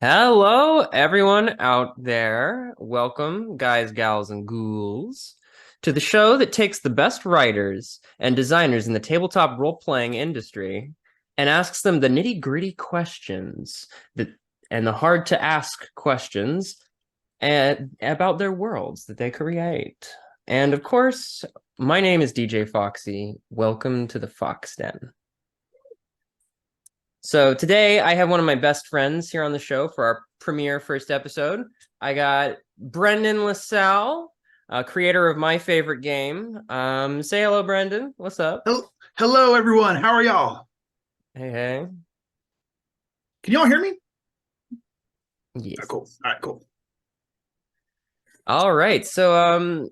Hello, everyone out there. Welcome, guys, gals, and ghouls, to the show that takes the best writers and designers in the tabletop role-playing industry and asks them the nitty-gritty questions that and the hard-to-ask questions about their worlds that they create. And of course, my name is DJ Foxy. Welcome to the Fox Den. So today I have one of my best friends here on the show for our premiere first episode. I got Brendan LaSalle, creator of my favorite game. Say hello, Brendan. What's up? Hello, everyone. How are y'all? Hey. Can y'all hear me? Yes. Cool. All right, cool. All right. So,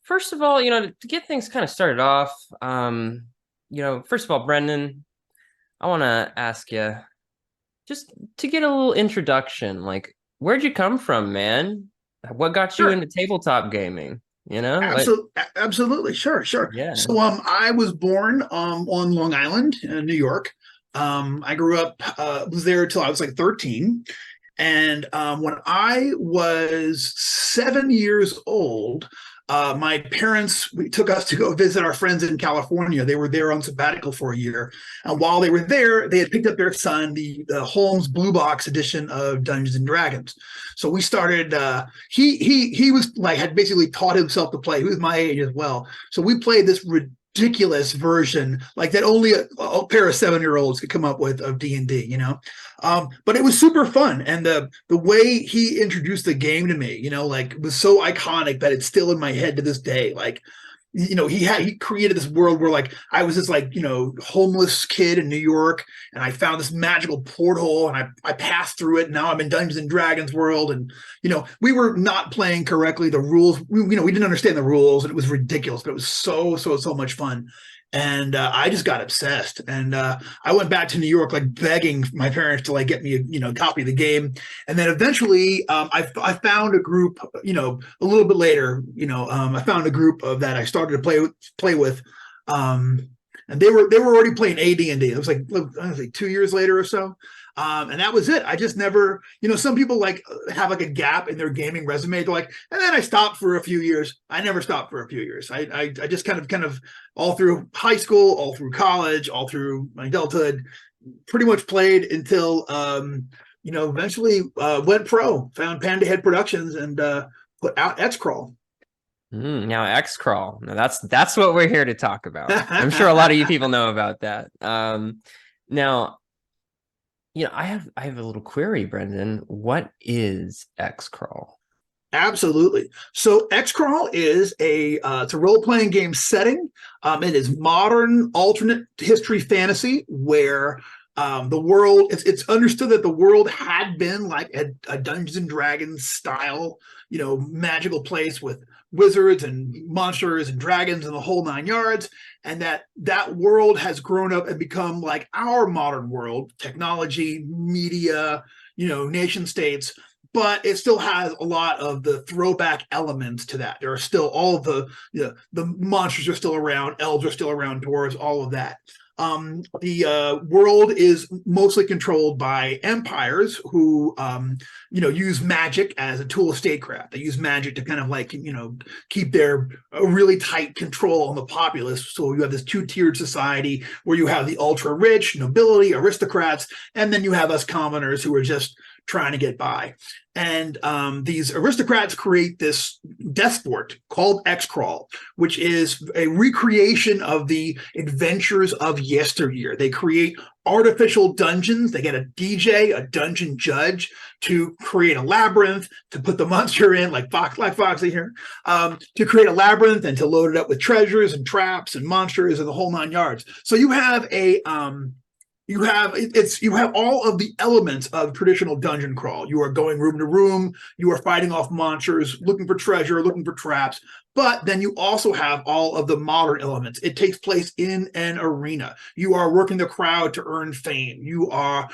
first of all, to get things kind of started off, first of all, Brendan, I want to ask you, just to get a little introduction, like, where'd you come from, man? What got you into tabletop gaming? Absolutely. Sure. Yeah. So, I was born on Long Island, New York. I grew up, was there till I was like 13. And when I was 7 years old, my parents took us to go visit our friends in California. They were there on sabbatical for a year. And while they were there, they had picked up their son, the Holmes Blue Box edition of Dungeons and Dragons. So we started, he was like, had basically taught himself to play. He was my age as well. So we played this ridiculous version like that only a pair of 7-year-olds could come up with of D&D, but it was super fun. And the way he introduced the game to me, like, was so iconic that it's still in my head to this day. Like, he created this world where, like, I was this, like, homeless kid in New York, and I found this magical porthole, and I passed through it, and now I'm in Dungeons and Dragons world. And we were not playing correctly. The rules, we didn't understand the rules, and it was ridiculous, but it was so much fun. And I just got obsessed, and I went back to New York, like, begging my parents to, like, get me a copy of the game. And then eventually I found a group, a little bit later, I found a group of that I started to play with, and they were already playing AD&D. It was like 2 years later or so. And that was it. I just never, some people like have like a gap in their gaming resume. They're like, and then I stopped for a few years. I never stopped for a few years. I just kind of all through high school, all through college, all through my adulthood, pretty much played until, eventually went pro, found Panda Head Productions, and put out X-Crawl. Now X-Crawl. Now that's what we're here to talk about. I'm sure a lot of you people know about that. Now, I have a little query, Brendan. What is X-Crawl? Absolutely. So X-Crawl is it's a role-playing game setting. It is modern alternate history fantasy where the world, it's understood that the world had been like a Dungeons and Dragons style, magical place with wizards and monsters and dragons and the whole 9 yards. And that world has grown up and become like our modern world, technology, media, nation states, but it still has a lot of the throwback elements to that. There are still all of the monsters are still around, elves are still around, dwarves, all of that. The world is mostly controlled by empires who, use magic as a tool of statecraft. They use magic to kind of like, keep their really tight control on the populace. So you have this two-tiered society where you have the ultra rich, nobility, aristocrats, and then you have us commoners who are just trying to get by. And these aristocrats create this death sport called X-Crawl, which is a recreation of the adventures of yesteryear. They create artificial dungeons. They get a DJ, a dungeon judge, to create a labyrinth, to put the monster in, like Foxy here, to create a labyrinth and to load it up with treasures and traps and monsters and the whole 9 yards. So you have you have all of the elements of traditional dungeon crawl. You are going room to room, you are fighting off monsters, looking for treasure, looking for traps, but then you also have all of the modern elements. It takes place in an arena. You are working the crowd to earn fame. You are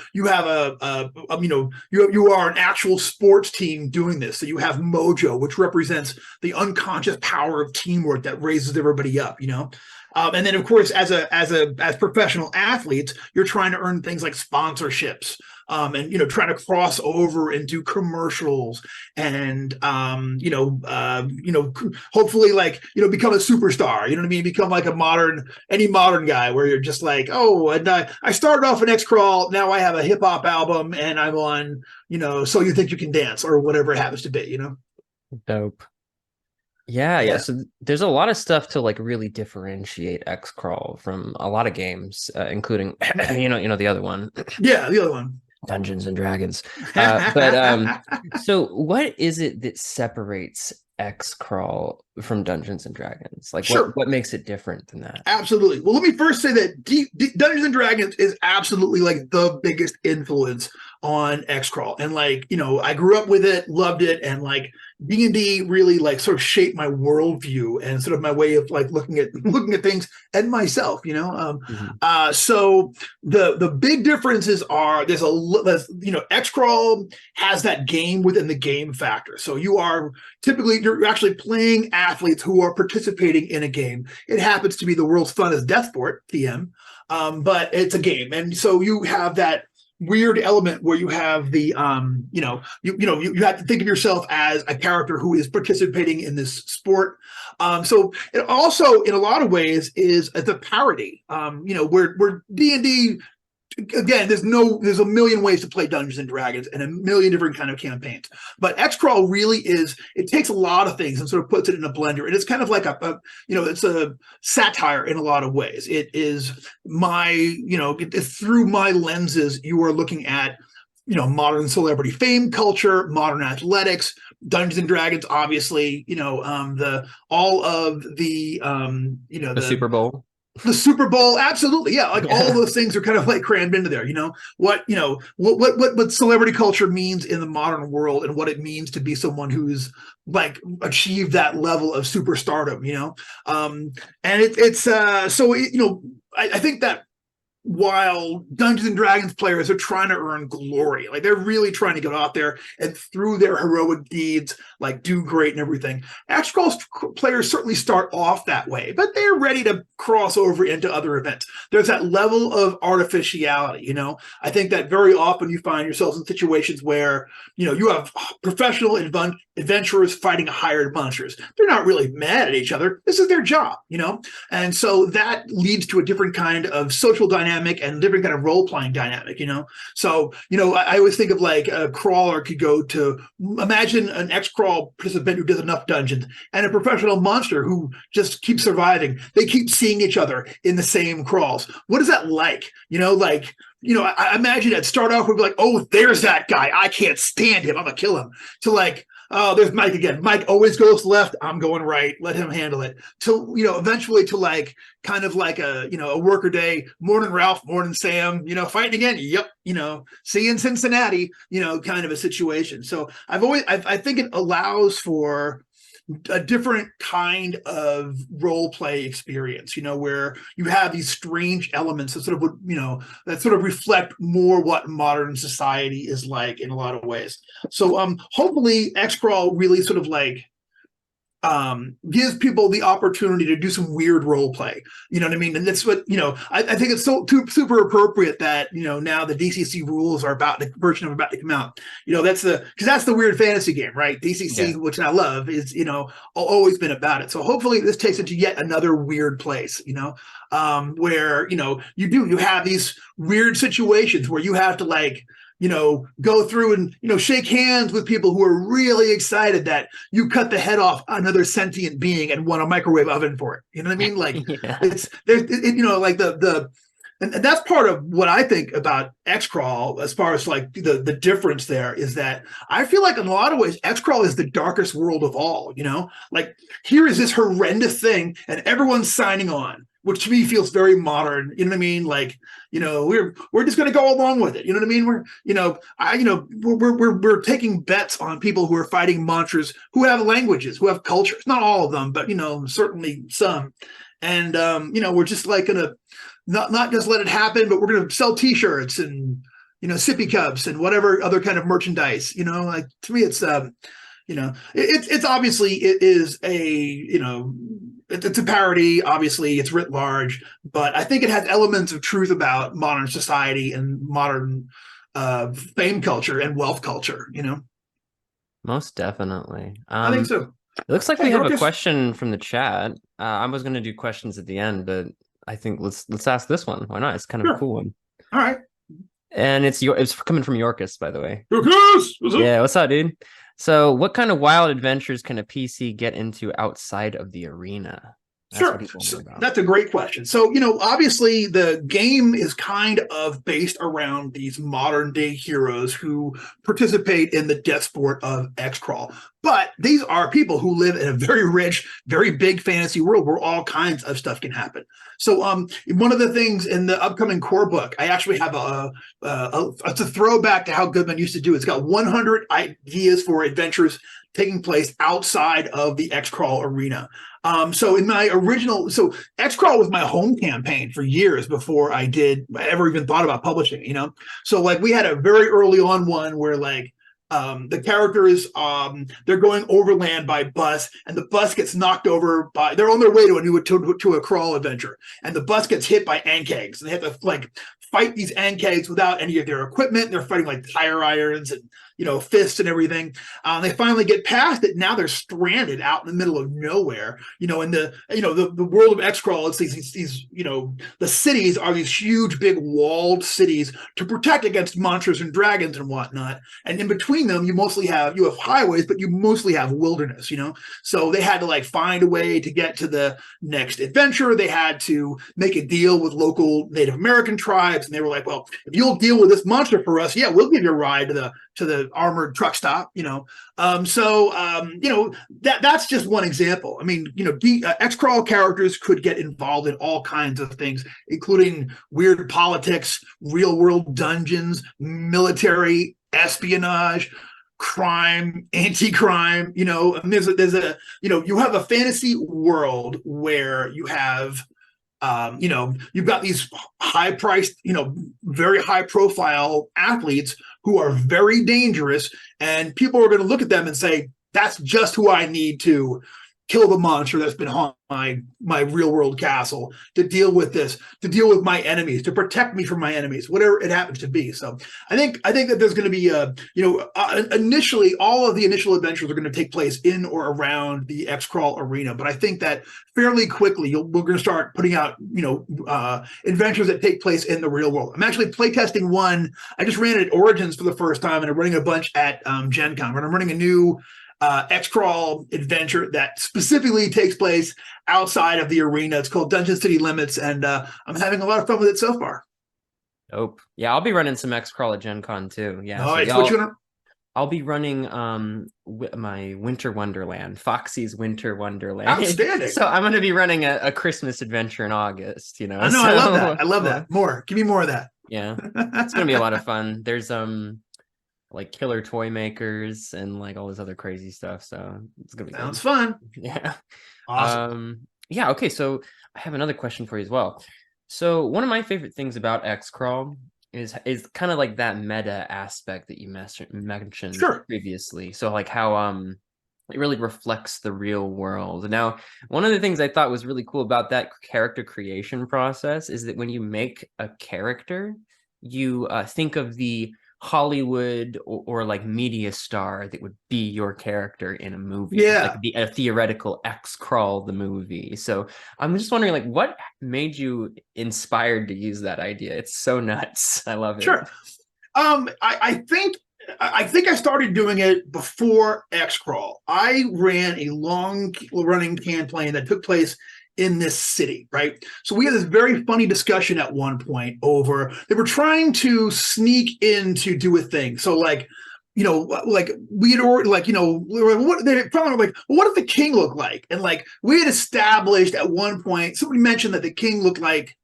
an actual sports team doing this. So you have mojo, which represents the unconscious power of teamwork that raises everybody up, And then, of course, as professional athletes, you're trying to earn things like sponsorships, and trying to cross over into commercials and hopefully like become a superstar. You know what I mean? Become like any modern guy where you're just like, oh, and I started off an X Crawl, now I have a hip hop album, and I'm on So You Think You Can Dance or whatever it happens to be. Dope. Yeah, yeah. Yeah, So there's a lot of stuff to like really differentiate X-Crawl from a lot of games, including the other one, yeah, the other one. Dungeons and Dragons. But so what is it that separates X-Crawl from Dungeons and Dragons? Like Sure. what makes it different than that? Absolutely. Well, let me first say that Dungeons and Dragons is absolutely like the biggest influence on X-Crawl. And like, I grew up with it, loved it, and like D&D really like sort of shaped my worldview and sort of my way of like looking at things and myself, So the big differences are there's X-Crawl has that game within the game factor. So you're actually playing athletes who are participating in a game. It happens to be the world's funnest death sport, TM, but it's a game, and so you have that weird element where you have the you have to think of yourself as a character who is participating in this sport. So it also in a lot of ways is a parody. Where D&D, again, there's a million ways to play Dungeons and Dragons and a million different kind of campaigns. But X-Crawl really it takes a lot of things and sort of puts it in a blender. And it's kind of like it's a satire in a lot of ways. It is through my lenses, you are looking at, modern celebrity fame culture, modern athletics, Dungeons and Dragons, obviously, the Super Bowl. The Super Bowl, absolutely, yeah. Like all those things are kind of like crammed into there. What celebrity culture means in the modern world, and what it means to be someone who's like achieved that level of superstardom. I think that while Dungeons and Dragons players are trying to earn glory, like they're really trying to get out there and through their heroic deeds, like do great and everything. X-Crawl players certainly start off that way, but they're ready to cross over into other events. There's that level of artificiality. I think that very often you find yourselves in situations where, you have professional adventurers fighting hired monsters. They're not really mad at each other. This is their job, and so that leads to a different kind of social dynamic and different kind of role-playing dynamic, So, I always think of like a crawler could go to, imagine an X-Crawl participant who does enough dungeons and a professional monster who just keeps surviving. They keep seeing each other in the same crawls. What is that like? I imagine it start off with like, oh, there's that guy. I can't stand him. I'm gonna kill him. To like, oh, there's Mike again. Mike always goes left. I'm going right. Let him handle it. To, eventually to like kind of like a worker day. Morning, Ralph. Morning, Sam. Fighting again. Yep. See you in Cincinnati. Kind of a situation. So I think it allows for a different kind of role play experience, where you have these strange elements that sort of reflect more what modern society is like in a lot of ways. So hopefully X-Crawl really sort of like gives people the opportunity to do some weird role play. You know what I mean? And that's what, I think it's super appropriate that, now the DCC rules are about to come out. Because that's the weird fantasy game, right? DCC, which I love, is, always been about it. So hopefully this takes it to yet another weird place, where, you have these weird situations where you have to like, go through and, shake hands with people who are really excited that you cut the head off another sentient being and won a microwave oven for it. You know what I mean? Like and that's part of what I think about X-Crawl as far as like the difference there is that I feel like in a lot of ways, X-Crawl is the darkest world of all, like here is this horrendous thing and everyone's signing on, which to me feels very modern. You know what I mean? Like, we're just going to go along with it. You know what I mean? We're taking bets on people who are fighting monsters who have languages, who have cultures, not all of them, but, certainly some. And, we're just like going to not just let it happen, but we're going to sell T-shirts and, sippy cups and whatever other kind of merchandise, like to me, it's, it's obviously it is it's a parody. Obviously, it's writ large, but I think it has elements of truth about modern society and modern fame culture and wealth culture. Most definitely. I think so. It looks like Hey, we have a Dorcas. question from the chat. I was going to do questions at the end, but I think let's ask this one. Why not? It's kind of a Sure. cool one. All right. And it's coming from Yorkus, by the way. Dorcas, what's up? Yeah, what's up, dude? So, what kind of wild adventures can a PC get into outside of the arena? That's what Sure. he's So wondering about. that's a great question. So, obviously the game is kind of based around these modern day heroes who participate in the death sport of X-Crawl. But these are people who live in a very rich, very big fantasy world where all kinds of stuff can happen. So, one of the things in the upcoming core book, I actually have it's a throwback to how Goodman used to do it. It's got 100 ideas for adventures taking place outside of the X-Crawl arena. So in my original, X-Crawl was my home campaign for years before I ever even thought about publishing, So like we had a very early on one where like the characters they're going overland by bus, and the bus gets knocked over by they're on their way to a crawl adventure, and the bus gets hit by ankegs, and they have to like fight these ankegs without any of their equipment. They're fighting like tire irons and fists and everything. They finally get past it. Now they're stranded out in the middle of nowhere. In the world of X-Crawl, it's these the cities are these huge, big walled cities to protect against monsters and dragons and whatnot. And in between them, you have highways, but you mostly have wilderness. So they had to like find a way to get to the next adventure. They had to make a deal with local Native American tribes, and they were like, "Well, if you'll deal with this monster for us, yeah, we'll give you a ride to the armored truck stop." That's just one example. I mean, X-Crawl characters could get involved in all kinds of things, including weird politics, real world dungeons, military, espionage, crime, anti-crime. And you have a fantasy world where you have you've got these high-priced, very high-profile athletes who are very dangerous, and people are going to look at them and say, "That's just who I need to kill the monster that's been haunting my real-world castle, to deal with my enemies, to protect me from my enemies, whatever it happens to be." So I think that there's going to be initially all of the initial adventures are going to take place in or around the X-Crawl arena, but I think that fairly quickly we're going to start putting out adventures that take place in the real world. I'm actually playtesting one. I just ran it at Origins for the first time, and I'm running a bunch at Gen Con. But I'm running a new X-Crawl adventure that specifically takes place outside of the arena. It's called Dungeon City Limits, and I'm having a lot of fun with it so far. Nope. Yeah, I'll be running some X-Crawl at Gen Con too. Yeah. Nice. I'll be running my Winter Wonderland, Foxy's Winter Wonderland. Outstanding. So I'm going to be running a Christmas adventure in August. I know. I love that. I love that. More. Give me more of that. Yeah, it's going to be a lot of fun. There's like killer toy makers and like all this other crazy stuff. So it's gonna be sounds fun. Yeah. Awesome. Yeah. Okay. So I have another question for you as well. So one of my favorite things about X-Crawl is kind of like that meta aspect that you mentioned previously. So like how it really reflects the real world. Now, one of the things I thought was really cool about that character creation process is that when you make a character, you think of the Hollywood or like media star that would be your character in a movie, like a theoretical X-Crawl the movie. So I'm just wondering, like, what made you inspired to use that idea? It's so nuts. I love it. Sure. I think I started doing it before X-Crawl. I ran a long-running campaign that took place in this city, right? So we had this very funny discussion at one point over they were trying to sneak in to do a thing. So like we had already what they probably like, well, what if the king looked like? And like we had established at one point, somebody mentioned that the king looked like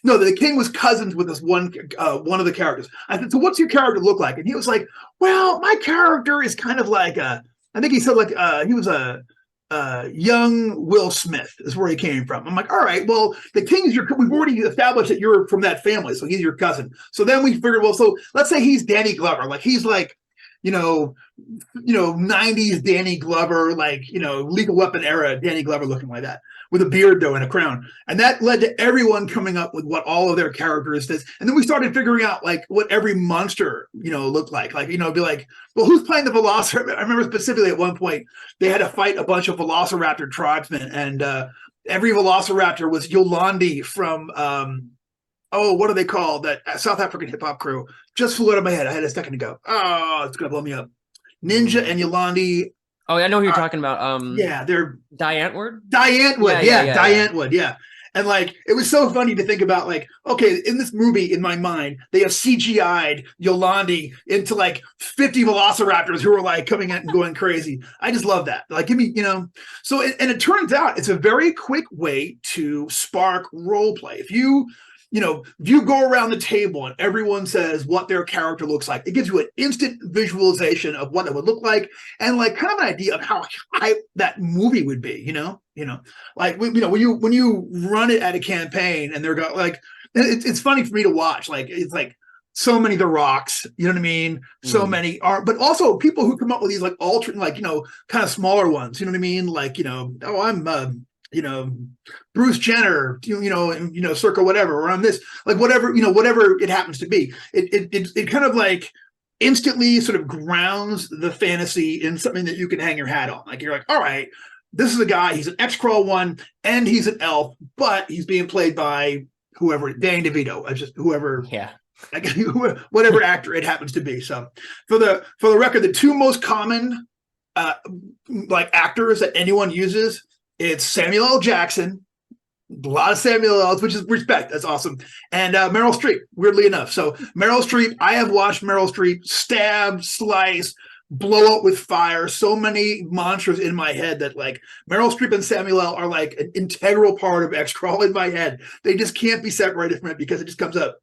that the king was cousins with this one of the characters. I said, so what's your character look like? And he was like, well, my character is kind of like I think he said like he was a young Will Smith is where he came from. I'm like, all right, well, the king's we've already established that you're from that family, so he's your cousin. So then we figured, well, so let's say he's Danny Glover, like he's like, 90s Danny Glover, like, Lethal Weapon era Danny Glover looking like that. with a beard though and a crown. And that led to everyone coming up with what all of their characters did. And then we started figuring out like what every monster, looked like. Like, be like, well, who's playing the Velociraptor? I remember specifically at one point they had to fight a bunch of Velociraptor tribesmen, and every Velociraptor was Yolandi from what are they called? That South African hip hop crew. Just flew out of my head. I had a second to go. Oh, it's gonna blow me up. Ninja and Yolandi. Oh, I know who you're talking about. Yeah, they're Diantwood? Diantwood, yeah. Diantwood, yeah. And like, it was so funny to think about, like, okay, in this movie, in my mind, they have CGI'd Yolandi into like 50 Velociraptors who are like coming in and going crazy. I just love that. Like, give me, So, and it turns out it's a very quick way to spark role play. If you go around the table and everyone says what their character looks like, it gives you an instant visualization of what it would look like, and like kind of an idea of how hype that movie would be. Like when you run it at a campaign and they're going like, it's funny for me to watch. Like it's like so many The Rocks, you know what I mean? So many are, but also people who come up with these like alternate, like kind of smaller ones. You know what I mean? Like I'm Bruce Jenner, circa whatever, or I'm this, like whatever it happens to be. It kind of like instantly sort of grounds the fantasy in something that you can hang your hat on. Like you're like, all right, this is a guy, he's an X-Crawl one, and he's an elf, but he's being played by whoever, Danny DeVito, just whoever, like, whatever actor it happens to be. So for the record, the two most common like actors that anyone uses, it's Samuel L. Jackson, a lot of Samuel L's, which is respect. That's awesome. And Meryl Streep, weirdly enough. So Meryl Streep, I have watched Meryl Streep stab, slice, blow up with fire. So many monsters in my head that like Meryl Streep and Samuel L. are like an integral part of X-Crawl in my head. They just can't be separated from it because it just comes up,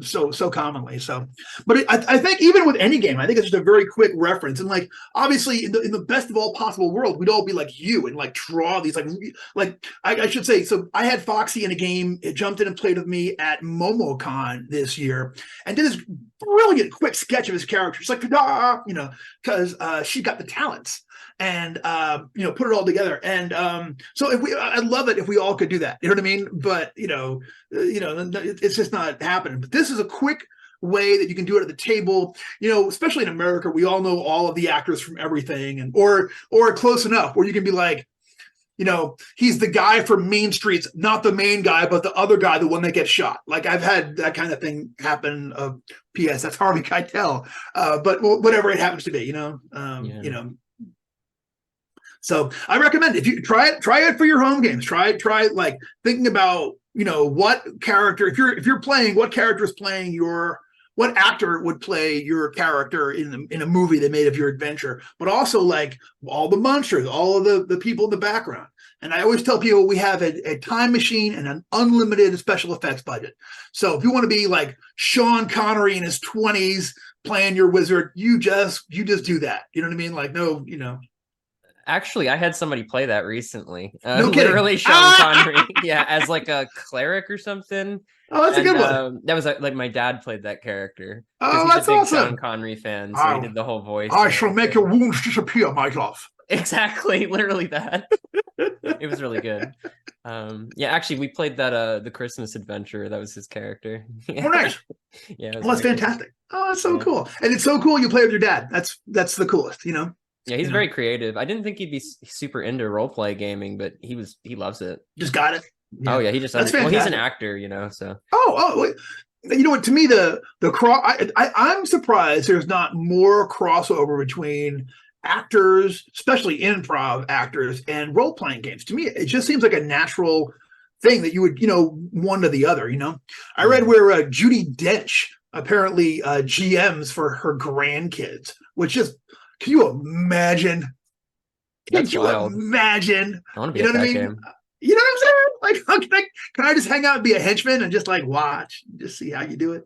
so commonly. So, but I think even with any game, I think it's just a very quick reference. And like, obviously in the best of all possible world, we'd all be like you and like draw these, like I should say, so I had Foxy in a game. It jumped in and played with me at MomoCon this year and did this brilliant quick sketch of his character. It's like, because she got the talents. And put it all together. And so I'd love it if we all could do that. You know what I mean? But it's just not happening. But this is a quick way that you can do it at the table. Especially in America, we all know all of the actors from everything, and or close enough where you can be like, he's the guy from Mean Streets, not the main guy, but the other guy, the one that gets shot. Like I've had that kind of thing happen. P.S. That's Harvey Keitel. But whatever it happens to be, So I recommend if you try it for your home games. Try like thinking about what character, if you're playing, what character is playing what actor would play your character in a movie they made of your adventure, but also like all the monsters, all of the people in the background. And I always tell people we have a time machine and an unlimited special effects budget. So if you want to be like Sean Connery in his 20s playing your wizard, you just do that. You know what I mean? Like no. Actually, I had somebody play that recently. No kidding. Literally Sean Connery, as like a cleric or something. Oh, that's a good one. That was like my dad played that character. Oh, he's that's a big awesome. Sean Connery fan, so he did the whole voice. I shall make your wounds disappear, my love. Exactly, literally that. It was really good. Actually, we played that the Christmas Adventure. That was his character. Oh, nice. Yeah, that's fantastic. Oh, that's so cool. And it's so cool you play with your dad. That's the coolest, Yeah, he's very creative. I didn't think he'd be super into role play gaming, but he loves it. Just got it. Yeah. Oh yeah, he just that's fantastic. Well, he's an actor, So. Oh, you know what? To me, I'm surprised there's not more crossover between actors, especially improv actors, and role playing games. To me, it just seems like a natural thing that you would, one to the other. I read where Judi Dench apparently GMs for her grandkids, which is. Can you imagine? Imagine? I want to be at that game. You know what I'm saying? Like, can I just hang out and be a henchman and just like watch, just see how you do it?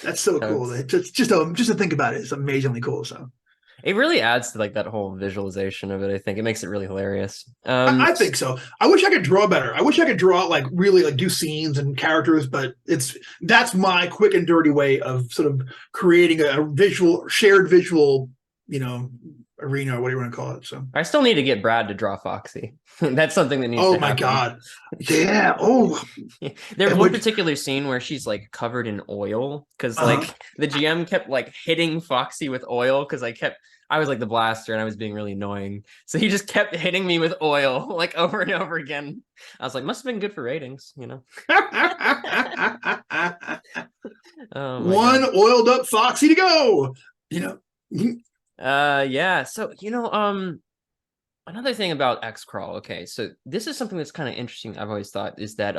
That's so cool. It's just to think about it, it's amazingly cool. So it really adds to like that whole visualization of it. I think it makes it really hilarious. I think so. I wish I could draw better. I wish I could draw like really like do scenes and characters, but that's my quick and dirty way of sort of creating a shared visual arena, or what do you want to call it? So, I still need to get Brad to draw Foxy. That's something that needs oh to my happen. God, yeah. Oh, There's and one which, particular scene where she's like covered in oil because uh-huh. like the GM kept like hitting Foxy with oil because I was like the blaster and I was being really annoying. So he just kept hitting me with oil like over and over again. I was like, must have been good for ratings, you know? Oh my One God. oiled up Foxy to go. You know. Yeah. So, another thing about X-Crawl, okay, so this is something that's kind of interesting, I've always thought, is that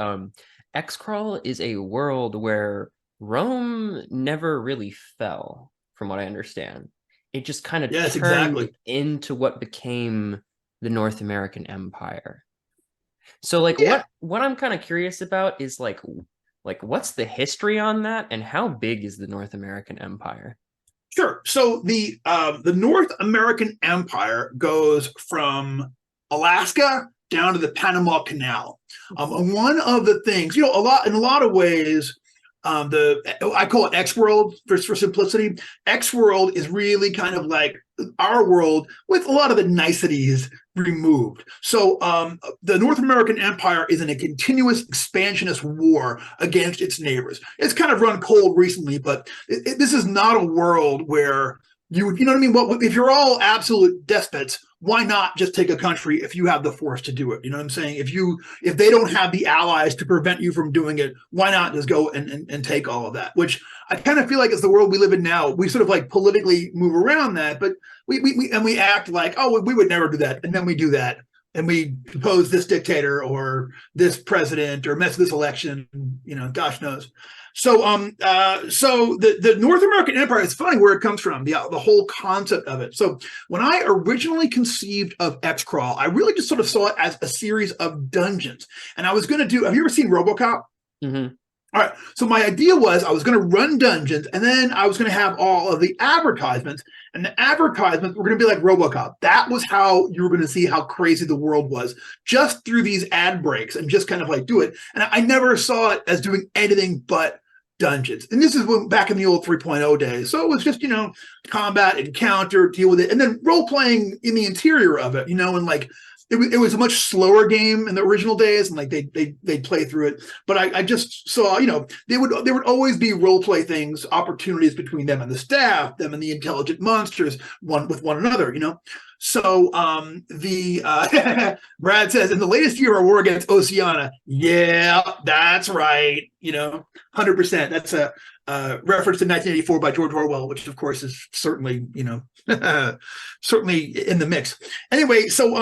X-Crawl is a world where Rome never really fell, from what I understand. It just kind of Yes, turned exactly. into what became the North American Empire. So like Yeah. what I'm kind of curious about is like what's the history on that and how big is the North American Empire? Sure. So the North American Empire goes from Alaska down to the Panama Canal. And one of the things, in a lot of ways, the I call it X World for simplicity. X World is really kind of like our world with a lot of the niceties removed. So the North American Empire is in a continuous expansionist war against its neighbors. It's kind of run cold recently, but this is not a world where you know what I mean? What if you're all absolute despots? Why not just take a country if you have the force to do it? You know what I'm saying? If they don't have the allies to prevent you from doing it, why not just go and take all of that? Which I kind of feel like it's the world we live in now. We sort of like politically move around that, but we act like, oh, we would never do that, and then we do that, and we depose this dictator or this president or mess with this election. Gosh knows. So the North American Empire is funny where it comes from, the whole concept of it. So when I originally conceived of X-Crawl, I really just sort of saw it as a series of dungeons, and I was going to do. Have you ever seen RoboCop? Mm-hmm. All right. So my idea was I was going to run dungeons, and then I was going to have all of the advertisements, and the advertisements were going to be like RoboCop. That was how you were going to see how crazy the world was, just through these ad breaks and just kind of like do it. And I never saw it as doing anything but dungeons. And this is back in the old 3.0 days. So it was just, combat, encounter, deal with it, and then role playing in the interior of it, and like it was a much slower game in the original days, and like they'd play through it. But I just saw, there would always be role play things, opportunities between them and the staff, them and the intelligent monsters, one with one another, So the Brad says in the latest year of war against Oceania, yeah, that's right, 100%. That's a reference to 1984 by George Orwell, which of course is certainly, certainly in the mix. Anyway, so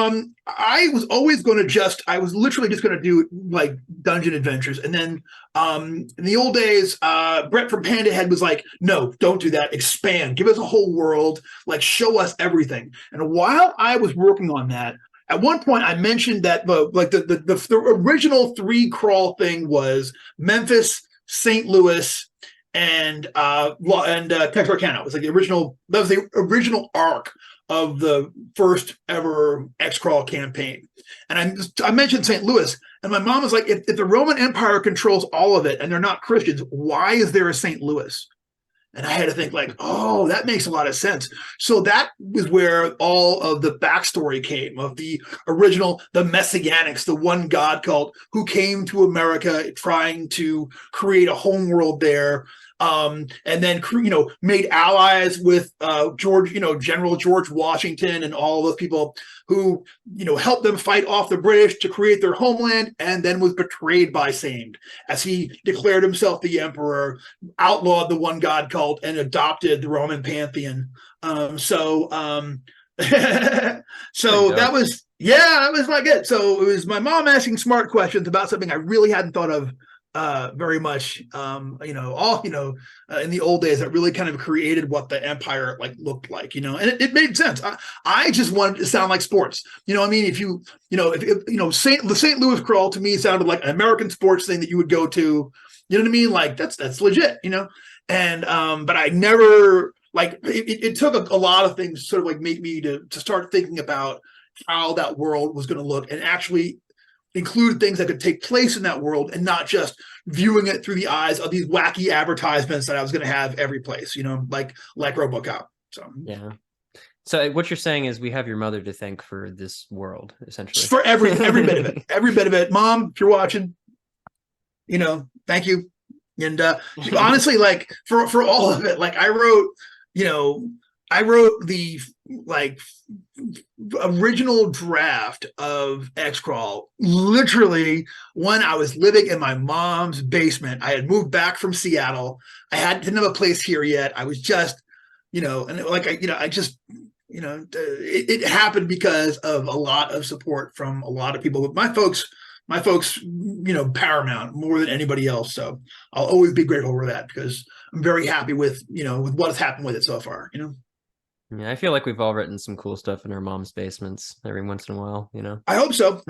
I was literally just going to do like dungeon adventures. And then in the old days, Brett from Panda Head was like, no, don't do that. Expand, give us a whole world, like show us everything. And while I was working on that, at one point I mentioned that the original 3 crawl thing was Memphis, St. Louis, and Texarkana. It was like that was the original arc of the first ever X-Crawl campaign. And I mentioned St. Louis, and my mom was like, if the Roman Empire controls all of it and they're not Christians, why is there a St. Louis? And I had to think like, oh, that makes a lot of sense. So that was where all of the backstory came of the original, the Messianics, the one God cult who came to America trying to create a homeworld there. And then, made allies with General George Washington and all those people who, helped them fight off the British to create their homeland, and then was betrayed by Same as he declared himself the emperor, outlawed the one God cult, and adopted the Roman pantheon. So that was, that was like it. So it was my mom asking smart questions about something I really hadn't thought of very much, in the old days that really kind of created what the empire like looked like, and it made sense. I just wanted to sound like sports. I mean, if the St. Louis crawl to me sounded like an American sports thing that you would go to, you know what I mean? Like that's legit, and but I never like it took a lot of things to sort of like make me to start thinking about how that world was going to look and actually include things that could take place in that world and not just viewing it through the eyes of these wacky advertisements that I was going to have every place, like RoboCop. So yeah. So what you're saying is we have your mother to thank for this world, essentially. For every bit of it, every bit of it. Mom, if you're watching, thank you. And honestly, like for all of it, like I wrote the like original draft of X-Crawl literally when I was living in my mom's basement. I had moved back from Seattle. Didn't have a place here yet. I was just, and like it happened because of a lot of support from a lot of people. My folks, paramount more than anybody else. So I'll always be grateful for that because I'm very happy with what has happened with it so far. Yeah, I feel like we've all written some cool stuff in our mom's basements every once in a while, I hope so.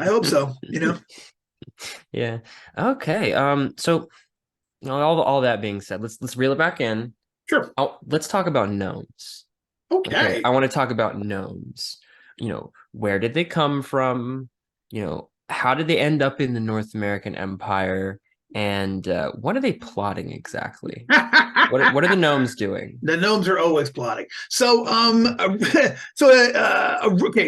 Yeah. Okay. So all that being said, let's reel it back in. Sure. Let's talk about gnomes. Okay. I want to talk about gnomes. Where did they come from? How did they end up in the North American Empire? And what are they plotting exactly? What are the gnomes doing? The gnomes are always plotting. So, okay.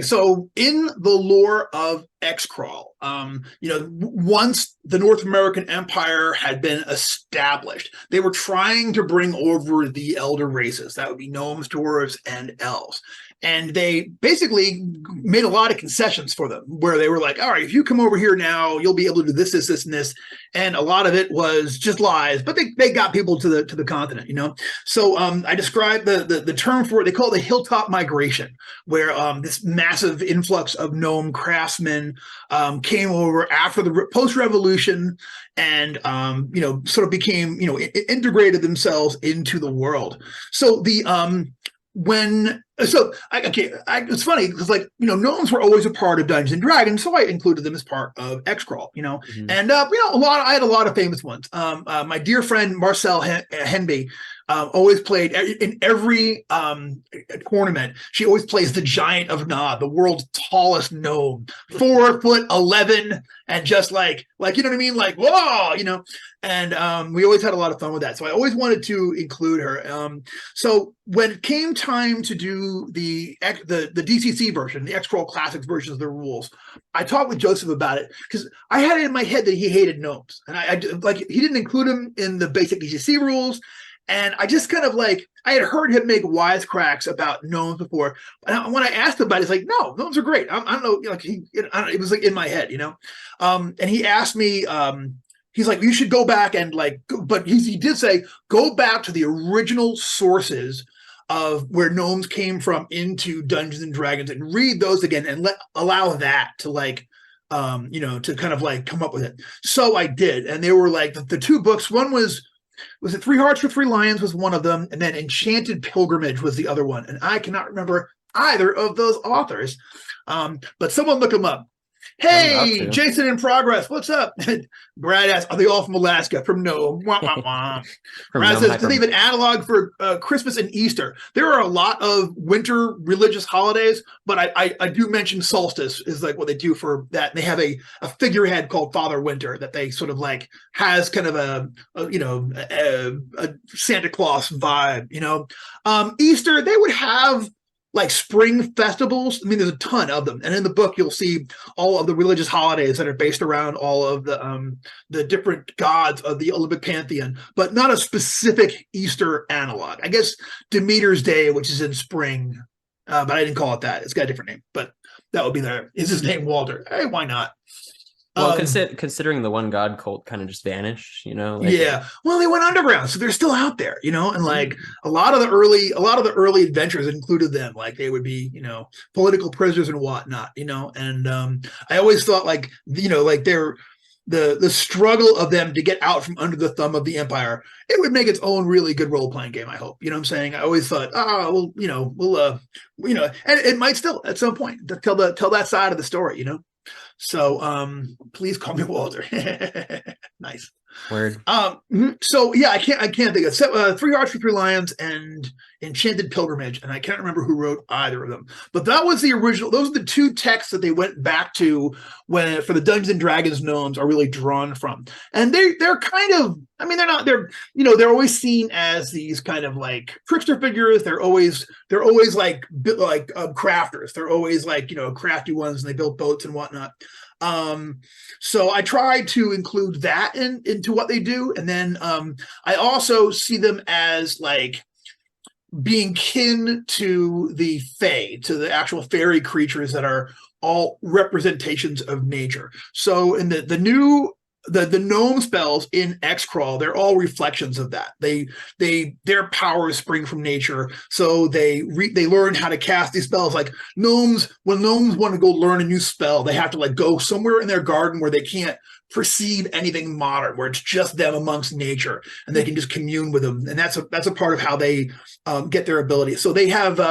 So, in the lore of X-Crawl, once the North American Empire had been established, they were trying to bring over the elder races. That would be gnomes, dwarves, and elves. And they basically made a lot of concessions for them, where they were like, all right, if you come over here now, you'll be able to do this, this, this, and this. And a lot of it was just lies, but they got people to the continent, So I described the term for it. They call it the hilltop migration, where this massive influx of gnome craftsmen came over after the post-revolution and sort of became integrated themselves into the world. So it's funny because gnomes were always a part of Dungeons and Dragons, so I included them as part of X-Crawl, Mm-hmm. and I had a lot of famous ones. My dear friend Marcel Henby always played in every tournament. She always plays the Giant of Nod, the world's tallest gnome, 4'11", and just like you know what I mean, like whoa, And we always had a lot of fun with that. So I always wanted to include her. So when it came time to do the DCC version, the X-Crawl Classics version of the rules, I talked with Joseph about it because I had it in my head that he hated gnomes, and I he didn't include them in the basic DCC rules. And I just kind of I had heard him make wisecracks about gnomes before. And when I asked him about it, he's like, no, gnomes are great. I don't know, it was in my head, And he asked me, he's like, you should go back and but he did say, go back to the original sources of where gnomes came from into Dungeons and Dragons and read those again and allow that to to kind of come up with it. So I did. And they were the two books. One was it Three Hearts for Three Lions was one of them, and then Enchanted Pilgrimage was the other one. And I cannot remember either of those authors. But someone look them up. Hey, Jason in progress. What's up? Brad asks, are they all from Alaska? From Gnome. Wah, wah, wah. Brad says, do they have an analog for Christmas and Easter? There are a lot of winter religious holidays, but I do mention solstice is what they do for that. They have a figurehead called Father Winter that they sort of has kind of a Santa Claus vibe, Easter, they would have spring festivals. I mean, there's a ton of them. And in the book, you'll see all of the religious holidays that are based around all of the different gods of the Olympic pantheon, but not a specific Easter analog. I guess Demeter's Day, which is in spring, but I didn't call it that. It's got a different name, but that would be there. Is his name Walter? Hey, why not? Well, considering the one god cult kind of just vanished, Yeah. Well, they went underground, so they're still out there, and a lot of the early adventures included them. They would be, political prisoners and whatnot, and I always thought they're the struggle of them to get out from under the thumb of the Empire, it would make its own really good role-playing game, I hope. You know what I'm saying? I always thought, and it might still at some point tell that side of the story, So please call me Walter. Nice. Word. So yeah, I can't think of 3 Hearts for 3 Lions and Enchanted Pilgrimage, and I can't remember who wrote either of them. But that was the original. Those are the 2 texts that they went back to when for the Dungeons and Dragons gnomes are really drawn from. And they're kind of, I mean, they're always seen as these kind of like trickster figures. They're always like crafters. They're always like, crafty ones, and they build boats and whatnot. So I try to include that into what they do. And then I also see them as like being kin to the Fae, to the actual fairy creatures that are all representations of nature. So in the new the gnome spells in X-Crawl, they're all reflections of that. Their powers spring from nature, so they learn how to cast these spells. Like gnomes, when gnomes want to go learn a new spell, they have to like go somewhere in their garden where they can't perceive anything modern, where it's just them amongst nature, and they can just commune with them. And that's a part of how they get their ability. So they have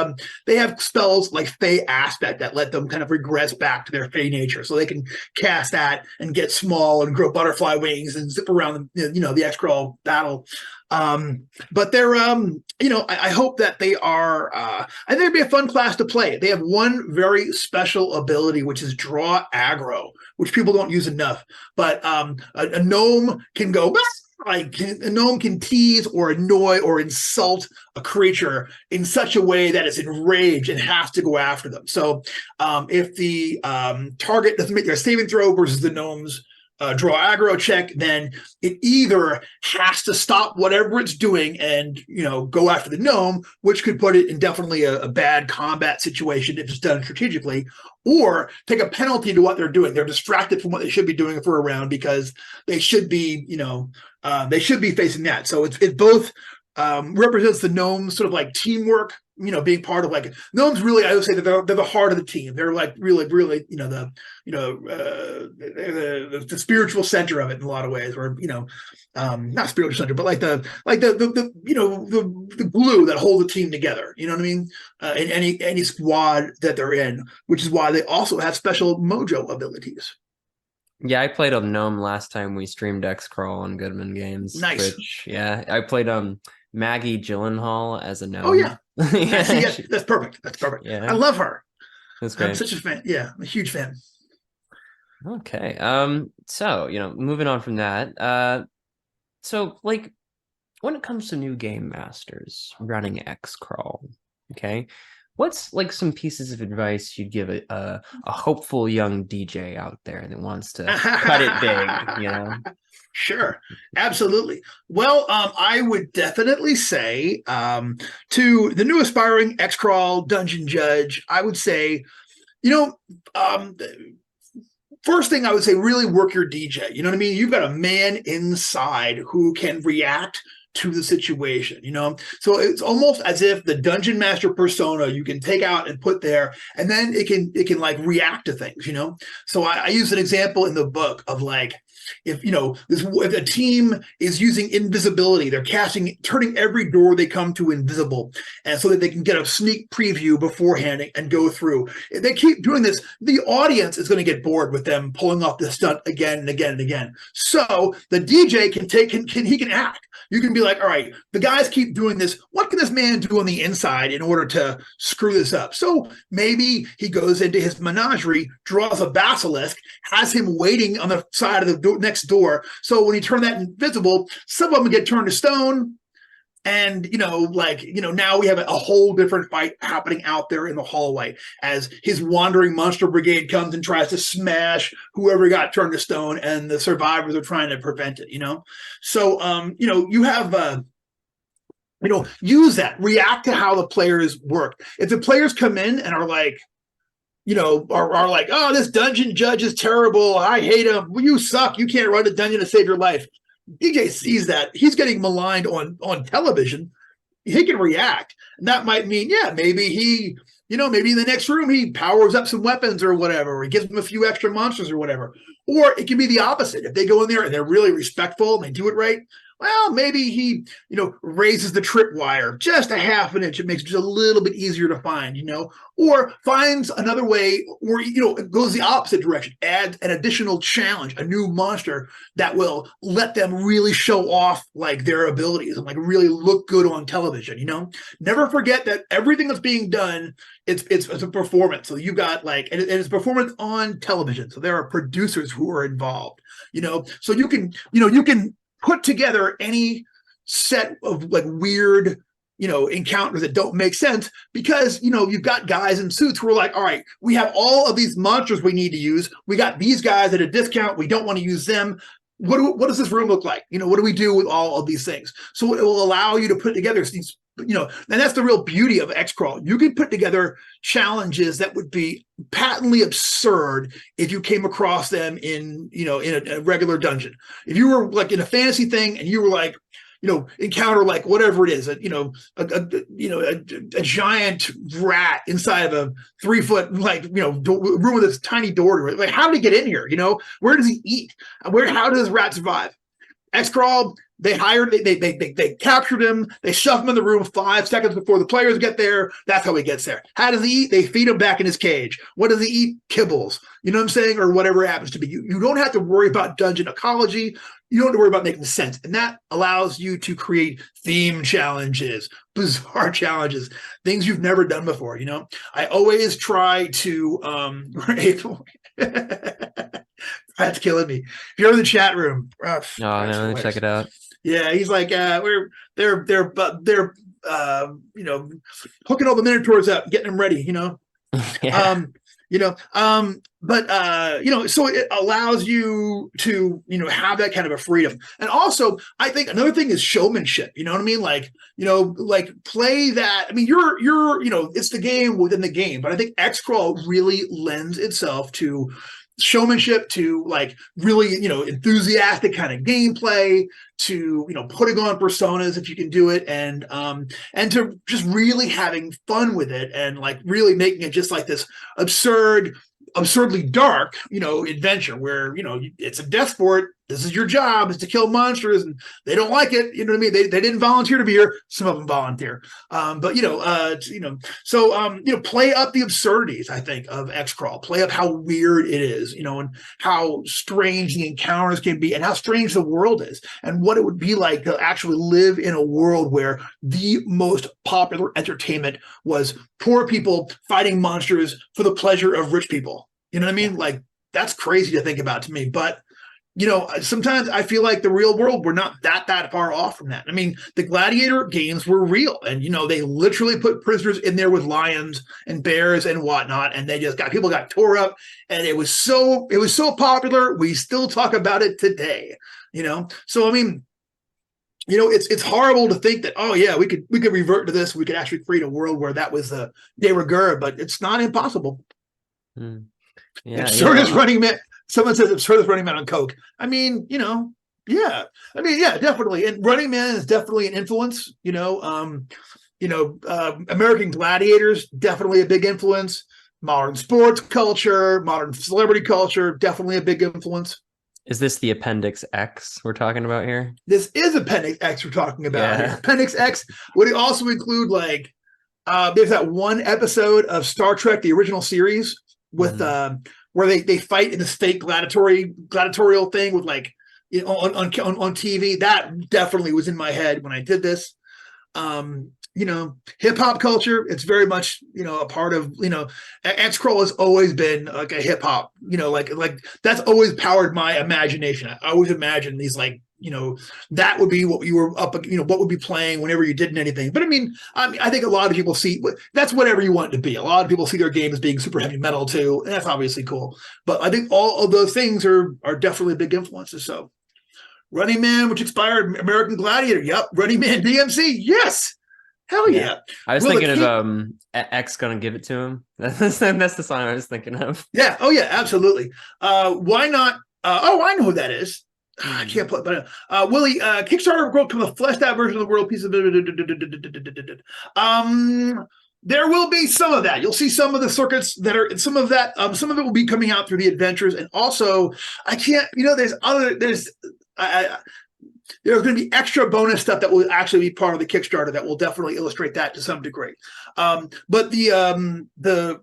spells like Fey Aspect that let them kind of regress back to their Fey nature, so they can cast that and get small and grow butterfly wings and zip around the X-Crawl battle. But they're I hope that they are I think it'd be a fun class to play. They have one very special ability, which is draw aggro, which people don't use enough. But a gnome can go like a gnome can tease or annoy or insult a creature in such a way that it's enraged and has to go after them. So if the target doesn't make their saving throw versus the gnome's draw aggro check, then it either has to stop whatever it's doing and go after the gnome, which could put it in definitely a bad combat situation if it's done strategically, or take a penalty to what they're doing. They're distracted from what they should be doing for a round because they should be facing that. So it both represents the gnomes sort of like teamwork, being part of like gnomes. Really, I would say that they're the heart of the team. They're like really the spiritual center of it in a lot of ways, or not spiritual center, but like the glue that holds the team together. You know what I mean? In any squad that they're in, which is why they also have special mojo abilities. Yeah, I played a gnome last time we streamed X-Crawl on Goodman Games. Nice. Which, yeah, I played Maggie Gyllenhaal as a gnome. Oh yeah. Yeah. See, that's perfect. That's perfect. Yeah. I love her. That's great. I'm such a fan. Yeah, I'm a huge fan. Okay. So, moving on from that. So like when it comes to new game masters running X-Crawl, okay, what's like some pieces of advice you'd give a hopeful young DJ out there that wants to cut it big, Sure, absolutely. Well, I would definitely say to the new aspiring X-Crawl dungeon judge, I would say, first thing I would say, really work your DJ. You know what I mean? You've got a man inside who can react to the situation, so it's almost as if the dungeon master persona you can take out and put there, and then it can like react to things. So I use an example in the book of like, if a team is using invisibility, they're turning every door they come to invisible, and so that they can get a sneak preview beforehand and go through. If they keep doing this, the audience is going to get bored with them pulling off this stunt again and again and again. So the DJ can act. You can be like, all right, the guys keep doing this. What can this man do on the inside in order to screw this up? So maybe he goes into his menagerie, draws a basilisk, has him waiting on the side of the next door. So when he turned that invisible, some of them get turned to stone. And, now we have a whole different fight happening out there in the hallway as his wandering monster brigade comes and tries to smash whoever got turned to stone, and the survivors are trying to prevent it, So, you have, use that, react to how the players work. If the players come in and are like, are like, oh, this dungeon judge is terrible, I hate him, well, you suck, you can't run a dungeon to save your life. DJ sees that. He's getting maligned on television. He can react. And that might mean, maybe he, maybe in the next room he powers up some weapons or whatever, or he gives them a few extra monsters or whatever. Or it can be the opposite. If they go in there and they're really respectful and they do it right, Well, maybe he, raises the tripwire just a half an inch. It makes it just a little bit easier to find, or finds another way, or, it goes the opposite direction, adds an additional challenge, a new monster that will let them really show off like their abilities and like really look good on television, Never forget that everything that's being done, it's a performance. So you got and it's performance on television. So there are producers who are involved, so you can put together any set of like weird, encounters that don't make sense because, you've got guys in suits who are like, all right, we have all of these monsters we need to use. We got these guys at a discount. We don't want to use them. What does this room look like? What do we do with all of these things? So it will allow you to put together these, and that's the real beauty of X-Crawl. You can put together challenges that would be patently absurd if you came across them in a regular dungeon. If you were like in a fantasy thing and you were like, encounter like whatever it is, a giant rat inside of a 3-foot room with this tiny door. Like, how did he get in here? Where does he eat? How does this rat survive? X-Crawl, they captured him, they shove him in the room 5 seconds before the players get there. That's how he gets there. How does he eat? They feed him back in his cage. What does he eat? Kibbles. You know what I'm saying? Or whatever it happens to be. You don't have to worry about dungeon ecology. You don't have to worry about making sense. And that allows you to create theme challenges, bizarre challenges, things you've never done before. I always try to that's killing me. If you're in the chat room, no, check it out. Yeah, he's like, they're hooking all the minotaurs up, getting them ready, Yeah. So it allows you to, have that kind of a freedom. And also, I think another thing is showmanship. You know what I mean? Like play that. I mean, you're, it's the game within the game, but I think X-Crawl really lends itself to showmanship, to like really, enthusiastic kind of gameplay, to, putting on personas if you can do it, and to just really having fun with it and like really making it just like this absurdly dark, adventure where, it's a death sport. This is your job, is to kill monsters, and they don't like it. You know what I mean? They didn't volunteer to be here. Some of them volunteer. Play up the absurdities, I think, of X-Crawl. Play up how weird it is, and how strange the encounters can be, and how strange the world is, and what it would be like to actually live in a world where the most popular entertainment was poor people fighting monsters for the pleasure of rich people. You know what I mean? Like, that's crazy to think about to me, but sometimes I feel like the real world, we're not that far off from that. I mean, the gladiator games were real, and they literally put prisoners in there with lions and bears and whatnot, and people got tore up, and it was so popular. We still talk about it today. So I mean, it's horrible to think that, oh yeah, we could revert to this. We could actually create a world where that was the de rigueur, but it's not impossible. Yeah, Absurdist Running Man. Someone says Absurdist Running Man on coke. I mean, yeah. I mean, yeah, definitely. And Running Man is definitely an influence. American Gladiators, definitely a big influence. Modern sports culture, modern celebrity culture, definitely a big influence. Is this the Appendix X we're talking about here? This is Appendix X we're talking about here. Appendix X would also include there's that one episode of Star Trek, the original series, with where they fight in this fake gladiatorial thing with on TV. That definitely was in my head when I did this. Hip hop culture, it's very much, a part of, X-Crawl has always been like a hip hop, like that's always powered my imagination. I always imagine these that would be what you were up, what would be playing whenever you did anything. But I mean, I think a lot of people see that's whatever you want it to be. A lot of people see their game as being super heavy metal too, and that's obviously cool. But I think all of those things are definitely big influences. So, Running Man, which expired, American Gladiator, yep. Running Man DMC, yes, hell yeah. I was thinking of X Gonna Give It to Him. That's the song I was thinking of. Yeah, oh yeah, absolutely. Why not? I know who that is. I can't put, but Willie, Kickstarter will come a fleshed out version of the world piece of there will be some of that. You'll see some of the circuits that are some of that. Some of it will be coming out through the adventures, and also I can't. there's going to be extra bonus stuff that will actually be part of the Kickstarter that will definitely illustrate that to some degree. But the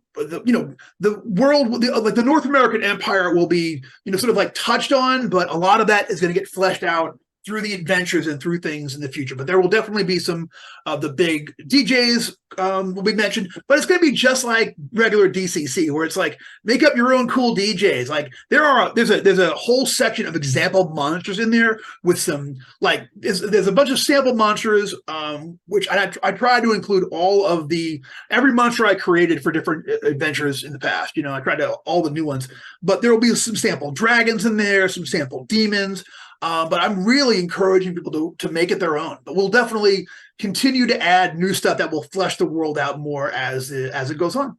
world, like the North American Empire, will be sort of like touched on, but a lot of that is going to get fleshed out through the adventures and through things in the future. But there will definitely be some of the big DJs will be mentioned, but it's going to be just like regular DCC, where it's like make up your own cool DJs. Like there's a whole section of example monsters in there with some like there's a bunch of sample monsters, which I try to include every monster I created for different adventures in the past. I tried to all the new ones, but there will be some sample dragons in there, some sample demons. But I'm really encouraging people to make it their own. But we'll definitely continue to add new stuff that will flesh the world out more as it goes on.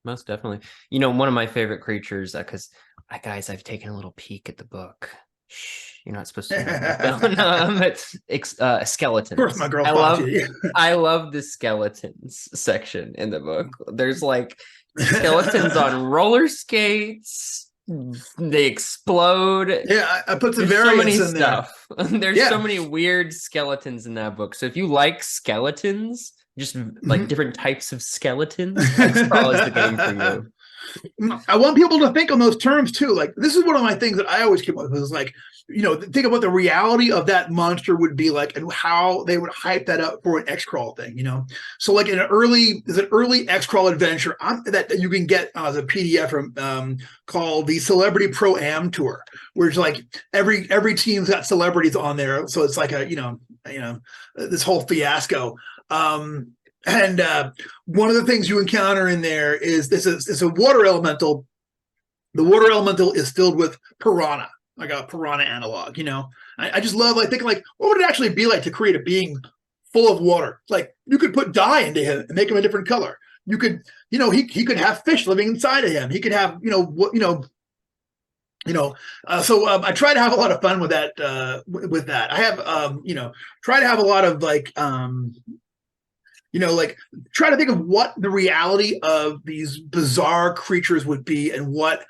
Most definitely. One of my favorite creatures, because guys, I've taken a little peek at the book. Shh, you're not supposed to know. It's skeletons. Of course, my girl. I love the skeletons section in the book. There's like skeletons on roller skates. They explode. Yeah, I put some variants in stuff. There's so many weird skeletons in that book. So if you like skeletons, just like different types of skeletons, X-Crawl is the game for you. I want people to think on those terms too. Like this is one of my things that I always came up with is like, think about the reality of that monster would be like, and how they would hype that up for an X-Crawl thing. So like there's an early X-Crawl adventure that you can get as a PDF from called the Celebrity Pro Am Tour, where it's like every team's got celebrities on there. So it's like this whole fiasco. And one of the things you encounter in there is it's a water elemental. The water elemental is filled with piranha, like a piranha analog. I just love thinking what would it actually be like to create a being full of water? Like you could put dye into him and make him a different color. You could, he could have fish living inside of him. He could have, so I try to have a lot of fun with that. With that, I have, try to have a lot of try to think of what the reality of these bizarre creatures would be and what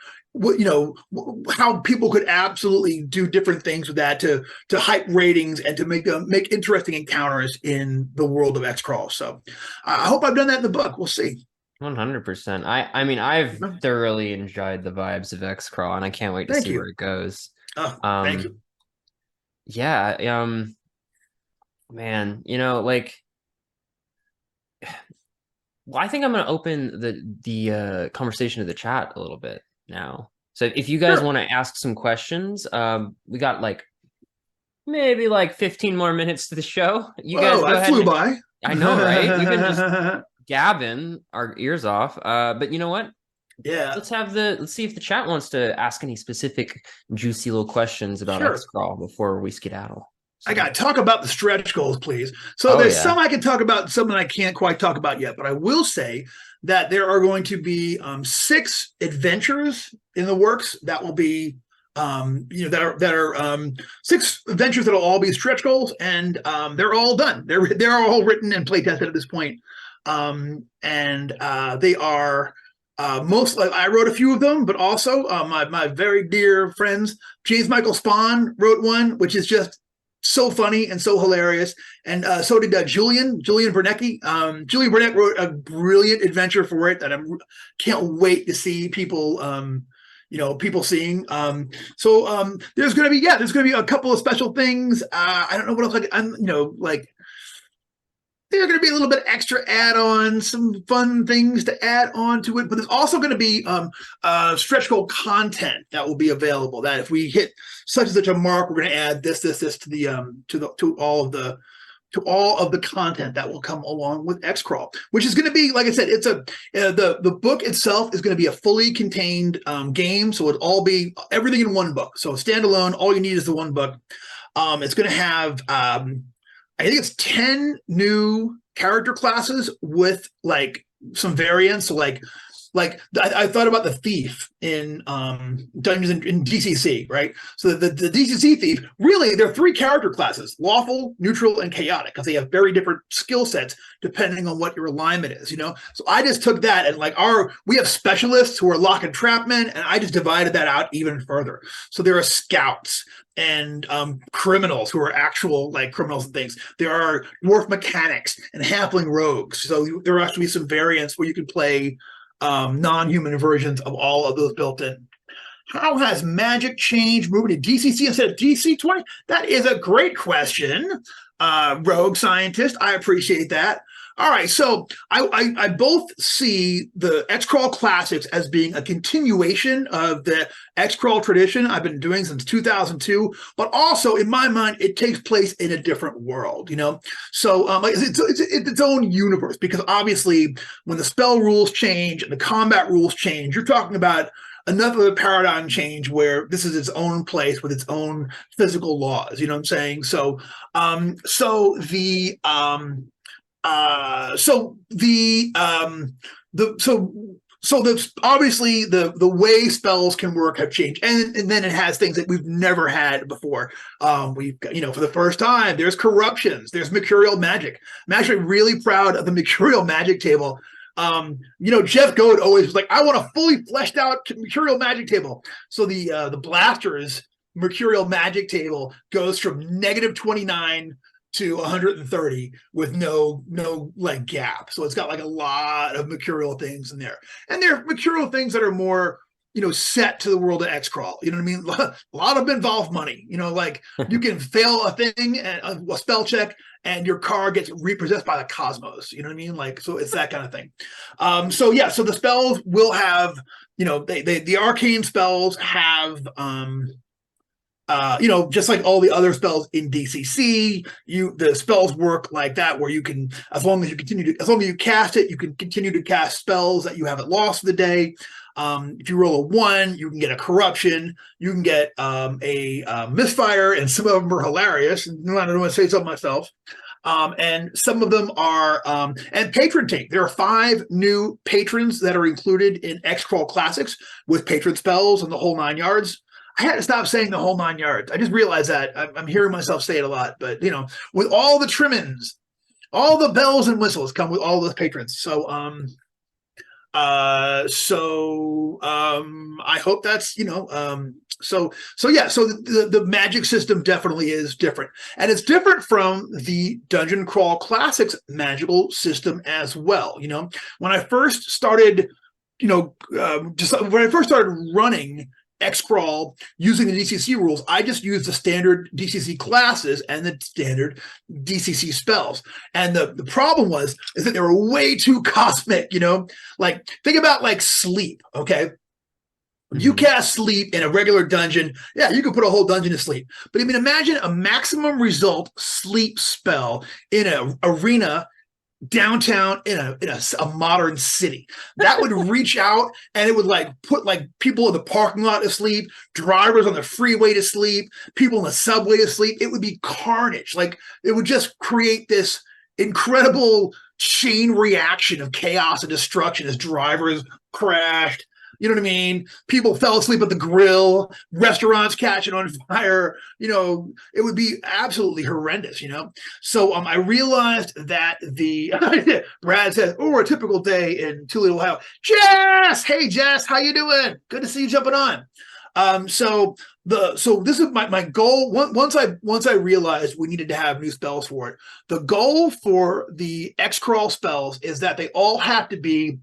how people could absolutely do different things with that to hype ratings and to make interesting encounters in the world of X-Crawl. So I hope I've done that in the book. We'll see. 100%. I mean, I've thoroughly enjoyed the vibes of X-Crawl, and I can't wait to see where it goes. Oh, thank you. Yeah. Man, well, I think I'm going to open the conversation to the chat a little bit now. So if you guys want to ask some questions, we got maybe 15 more minutes to the show. You guys go ahead. Flew by. I know, right? We've been just gabbing our ears off. But you know what? Yeah. Let's see if the chat wants to ask any specific juicy little questions about X-Crawl before we skedaddle. I got to talk about the stretch goals, please. So there's some I can talk about, some that I can't quite talk about yet. But I will say that there are going to be 6 adventures in the works that will be, that are 6 adventures that'll all be stretch goals, and they're all done. They're all written and play tested at this point, and they are. Mostly, I wrote a few of them, but also my very dear friends, James Michael Spahn wrote one, which is just so funny and so hilarious, and so did Julian Bernecki. Julian Burnett wrote a brilliant adventure for it that I can't wait to see people people seeing. So there's gonna be a couple of special things. I don't know what else there are going to be a little bit extra add-ons, some fun things to add on to it, but there's also going to be stretch goal content that will be available. That if we hit such and such a mark, we're going to add this to the to all of the content that will come along with X-Crawl, which is going to be, like I said, it's the book itself is going to be a fully contained game, so it'll all be everything in one book. So standalone, all you need is the one book. It's going to have I think it's 10 new character classes with some variants. So like I thought about the thief in Dungeons in DCC, right? So the DCC thief, really, there are three character classes: lawful, neutral, and chaotic, because they have very different skill sets depending on what your alignment is. So I just took that and like we have specialists who are lock and trap men, and I just divided that out even further. So there are scouts and criminals who are actual like criminals and things. There are dwarf mechanics and halfling rogues. So there are actually some variants where you can play non-human versions of all of those built in. How has Magic changed moving to DCC instead of DC20? That is a great question, Rogue Scientist. I appreciate that. All right, so I both see the X-Crawl Classics as being a continuation of the X-Crawl tradition I've been doing since 2002, but also, in my mind, it takes place in a different world, So it's its own universe, because obviously when the spell rules change and the combat rules change, you're talking about enough of a paradigm change where this is its own place with its own physical laws, you know what I'm saying? So obviously the way spells can work have changed, and then it has things that we've never had before. We've got, for the first time, there's corruptions, there's mercurial magic. I'm actually really proud of the mercurial magic table. Jeff Goad always was like, I want a fully fleshed out mercurial magic table. So the blasters mercurial magic table goes from -29 to 130 with no like gap. So it's got like a lot of mercurial things in there. And they're mercurial things that are more, set to the world of X-Crawl. You know what I mean? A lot of involved money. Like you can fail a thing, a spell check, and your card gets repossessed by the cosmos. You know what I mean? Like, so it's that kind of thing. So the spells will have, the arcane spells have just like all the other spells in DCC, the spells work like that, where you can, as long as you cast it, you can continue to cast spells that you haven't lost for the day. If you roll a 1, you can get a corruption, you can get a misfire, and some of them are hilarious. And I don't want to say something myself. And some of them are, and patron tank. There are 5 new patrons that are included in X-Crawl Classics with patron spells and the whole 9 yards. I had to stop saying the whole 9 yards. I just realized that I'm hearing myself say it a lot, but with all the trimmings, all the bells and whistles come with all the patrons. So I hope that's so the magic system definitely is different, and it's different from the Dungeon Crawl Classics magical system as well. When I first started running X-Crawl using the DCC rules, I just used the standard DCC classes and the standard DCC spells. And the problem is that they were way too cosmic, Like, think about like sleep, okay? You cast sleep in a regular dungeon, yeah, you could put a whole dungeon to sleep. But I mean, imagine a maximum result sleep spell in an arena downtown in a modern city. That would reach out and it would like put like people in the parking lot to sleep, drivers on the freeway to sleep, people in the subway to sleep. It would be carnage. Like, it would just create this incredible chain reaction of chaos and destruction as drivers crashed. You know what I mean? People fell asleep at the grill, restaurants catching on fire. It would be absolutely horrendous, So I realized that Brad says, a typical day in Toledo, Ohio. Jess! Hey, Jess, how you doing? Good to see you jumping on. So this is my goal. Once I realized we needed to have new spells for it, the goal for the X-Crawl spells is that they all have to be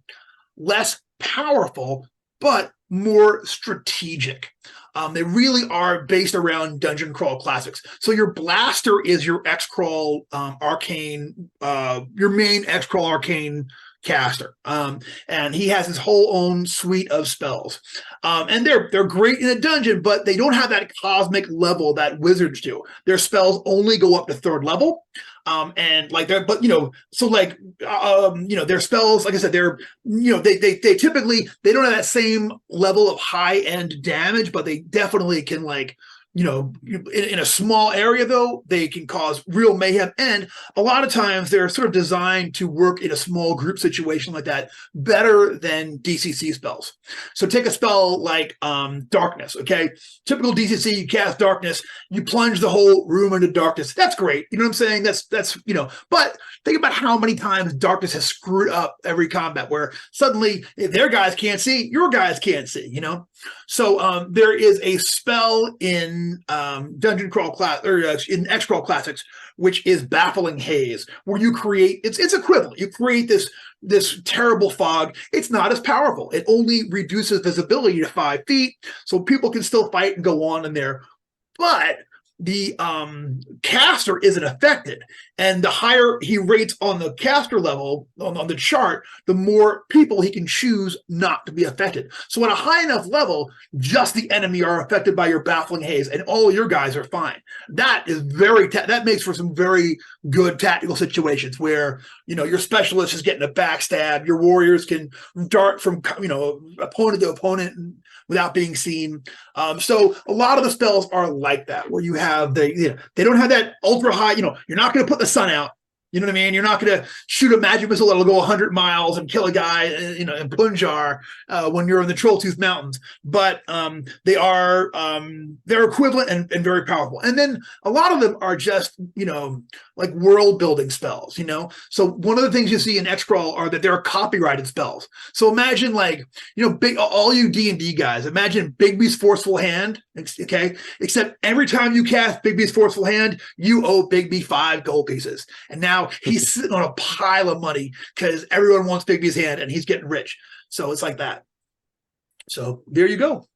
less powerful, but more strategic. They really are based around Dungeon Crawl Classics. So your blaster is your X-Crawl arcane, your main X-Crawl arcane caster. And he has his whole own suite of spells. And they're great in a dungeon, but they don't have that cosmic level that wizards do. Their spells only go up to 3rd level. And like they're, but so like their spells, like I said, they're they typically, they don't have that same level of high end damage, but they definitely can, like, in a small area, though, they can cause real mayhem. And a lot of times they're sort of designed to work in a small group situation like that better than DCC spells. So take a spell like Darkness, okay? Typical DCC, you cast Darkness, you plunge the whole room into darkness. That's great. You know what I'm saying? That's but think about how many times Darkness has screwed up every combat where suddenly if their guys can't see, your guys can't see, So there is a spell in Dungeon Crawl class or in X Crawl Classics, which is Baffling Haze, where you create it's equivalent. You create this terrible fog. It's not as powerful. It only reduces visibility to 5 feet, so people can still fight and go on in there. But the caster isn't affected, and the higher he rates on the caster level on the chart, the more people he can choose not to be affected. So at a high enough level, just the enemy are affected by your Baffling Haze, and all your guys are fine. That is that makes for some very good tactical situations where your specialist is getting a backstab, your warriors can dart from opponent to opponent without being seen. So a lot of the spells are like that, where you have they don't have that ultra high. You're not going to put the sun out. You know what I mean? You're not going to shoot a magic missile that'll go 100 miles and kill a guy, in Punjar when you're in the Trolltooth Mountains. But they're equivalent and very powerful. And then a lot of them are just like world building spells. So one of the things you see in X-Crawl are that there are copyrighted spells. So imagine all you D&D guys. Imagine Bigby's Forceful Hand. Okay, except every time you cast Bigby's Forceful Hand, you owe Bigby 5 gold pieces, and now he's sitting on a pile of money because everyone wants Bigby's hand, and he's getting rich. So it's like that. So there you go.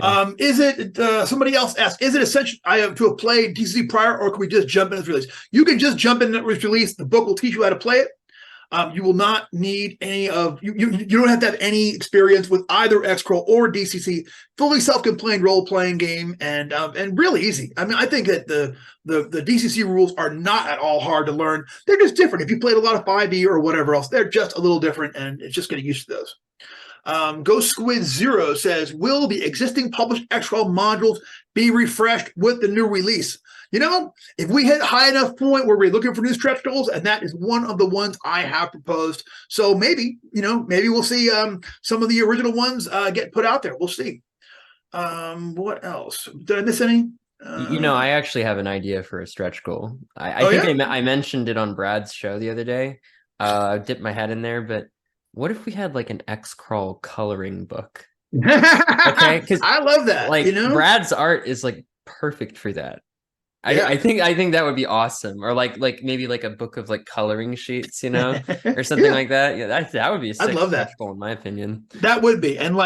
Yeah. Is it somebody else asked? Is it essential I have to have played DCC prior, or can we just jump in its release? You can just jump in its release. The book will teach you how to play it. You will not need any of you don't have to have any experience with either X-Crawl or DCC. Fully self-contained role-playing game and really easy. I mean, I think that the DCC rules are not at all hard to learn. They're just different. If you played a lot of 5e or whatever else, they're just a little different, and it's just getting used to those. Ghost Squid Zero says, will the existing published X-Crawl modules be refreshed with the new release? If we hit high enough point where we're looking for new stretch goals, and that is one of the ones I have proposed. So maybe we'll see some of the original ones get put out there. We'll see. What else? Did I miss any? I actually have an idea for a stretch goal. I think I mentioned it on Brad's show the other day. I dipped my head in there, but what if we had like an X-Crawl coloring book? Okay, because I love that. Brad's art is like perfect for that. Yeah. I think that would be awesome, or like maybe like a book of like coloring sheets, or something like that. Yeah, that would be a sick stretch goal, in my opinion. That would be, and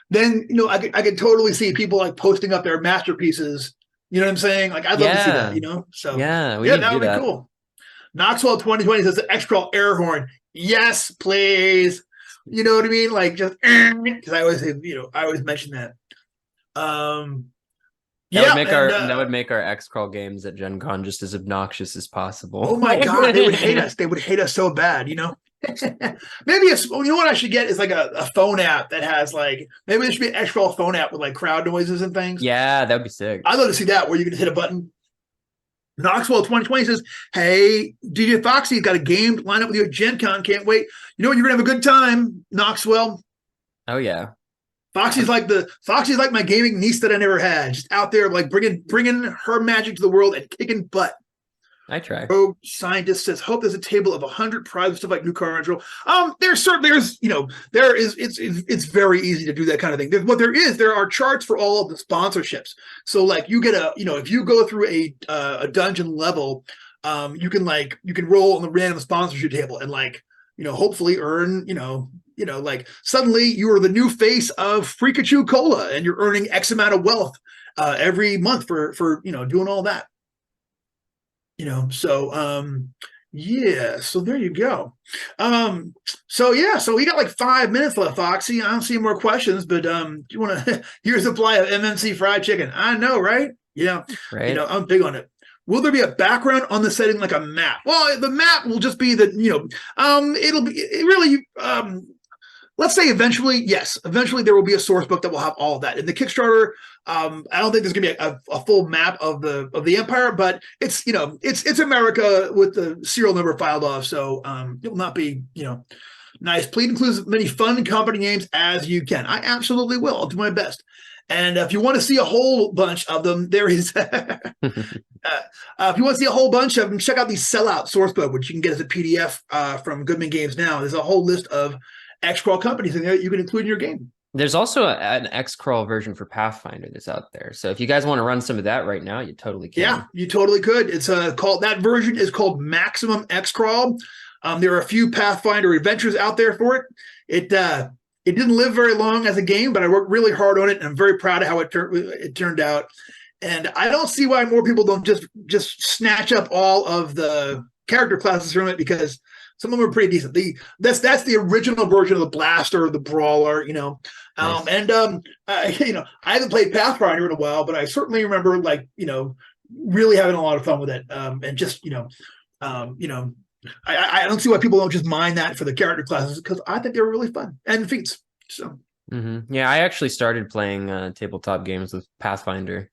then I could totally see people posting up their masterpieces. You know what I'm saying? I'd love to see that. So that would be cool. Knoxwell 2020 says the X-Crawl air horn. Yes, please. You know what I mean? Just because I always mention that. That would make our X-Crawl games at Gen Con just as obnoxious as possible. Oh my god, they would hate us. They would hate us so bad, Maybe what I should get is a phone app that has maybe there should be an X-Crawl phone app with crowd noises and things. Yeah, that would be sick. I'd love to see that, where you can hit a button. Knoxwell 2020 says, hey, DJ Foxy got a game to line up with you at Gen Con. Can't wait. You're gonna have a good time, Knoxwell. Oh yeah. Foxy's like my gaming niece that I never had, just out there bringing her magic to the world and kicking butt. I try. Rogue Scientist says, hope there's a table of 100 prizes, stuff like new car intro. It's very easy to do that kind of thing. There are charts for all of the sponsorships. So you get if you go through a dungeon level, you can roll on the random sponsorship table and hopefully earn, suddenly you are the new face of Freakachu Cola and you're earning X amount of wealth every month for doing all that. So there you go. So we got 5 minutes left, Foxy. I don't see more questions, but you want to here's the supply of MMC fried chicken. I know, right? Yeah. Right. I'm big on it. Will there be a background on the setting like a map? Well, the map will just be let's say eventually, yes, eventually there will be a source book that will have all of that. In the Kickstarter, I don't think there's going to be a full map of the empire, but it's it's America with the serial number filed off, so it will not be nice. Please include as many fun company names as you can. I absolutely will. I'll do my best. And if you want to see a whole bunch of them, there is. If you want to see a whole bunch of them, check out the Sellout sourcebook, which you can get as a PDF from Goodman Games now. There's a whole list of X-Crawl companies in there that you can include in your game. There's also an X-Crawl version for Pathfinder that's out there. So if you guys want to run some of that right now, you totally can. Yeah, you totally could. It's called, that version is called Maximum X-Crawl. There are a few Pathfinder adventures out there for it. It didn't live very long as a game, but I worked really hard on it, and I'm very proud of how it turned out. And I don't see why more people don't just snatch up all of the character classes from it, because some of them are pretty decent. That's the original version of the Blaster, the Brawler, Nice. I haven't played Pathfinder in a while, but I certainly remember really having a lot of fun with it. And just I don't see why people don't just mine that for the character classes, because I think they were really fun and feats. So yeah, I actually started playing tabletop games with Pathfinder.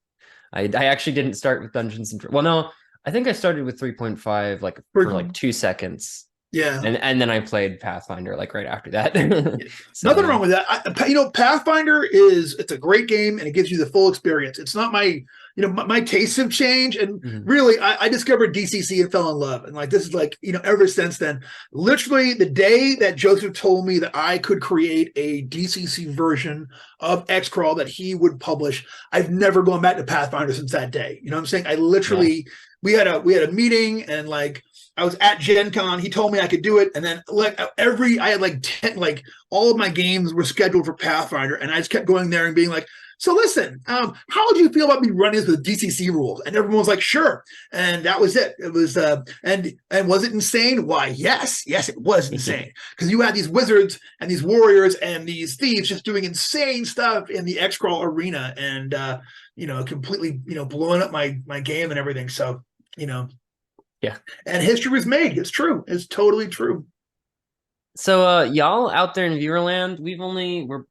I actually didn't start with Dungeons and well, no, I think I started with 3.5 for 2 seconds. Yeah, and then I played Pathfinder right after that. So, nothing wrong with that. Pathfinder it's a great game, and it gives you the full experience. It's not my my tastes have changed, and really I discovered DCC and fell in love, and this is ever since then. Literally the day that Joseph told me that I could create a DCC version of X-Crawl that he would publish, I've never gone back to Pathfinder since that day. You know what I'm saying? I literally we had a meeting, and I was at Gen Con. He told me I could do it. And then I had 10, all of my games were scheduled for Pathfinder. And I just kept going there and being so listen, how would you feel about me running this with DCC rules? And everyone was like, sure. And that was it. It was, and was it insane? Why, yes, it was insane. Because you had these wizards and these warriors and these thieves just doing insane stuff in the X-Crawl arena, and, completely, blowing up my game and everything. So, yeah. And history was made. It's true. It's totally true. So y'all out there in Viewerland,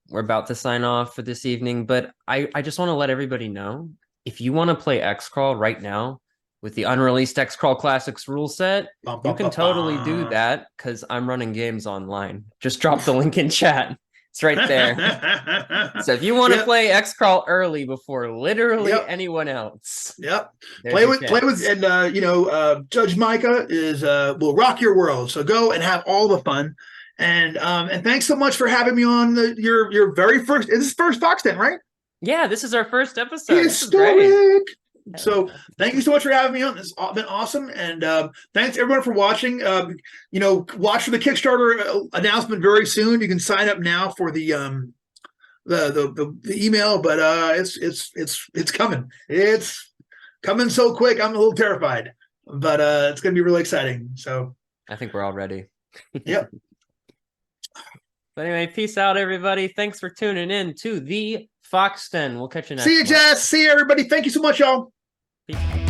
we're about to sign off for this evening, but I just want to let everybody know, if you want to play X-Crawl right now with the unreleased X-Crawl Classics rule set, you can totally do that, because I'm running games online. Just drop the link in chat. It's right there. So if you want to play X-Crawl early before literally anyone else, play with, and Judge Micah will rock your world. So go and have all the fun. And thanks so much for having me on your very first. This is first Fox Den, right? Yeah, this is our first episode. Historic. So thank you so much for having me on. This has been awesome, and thanks everyone for watching. Watch for the Kickstarter announcement very soon. You can sign up now for the email, but it's coming. It's coming so quick. I'm a little terrified, but it's going to be really exciting. So I think we're all ready. Yep. But anyway, peace out, everybody. Thanks for tuning in to the Fox Den. We'll catch you next time. See you, Jess. See you, everybody. Thank you so much, y'all. Peace.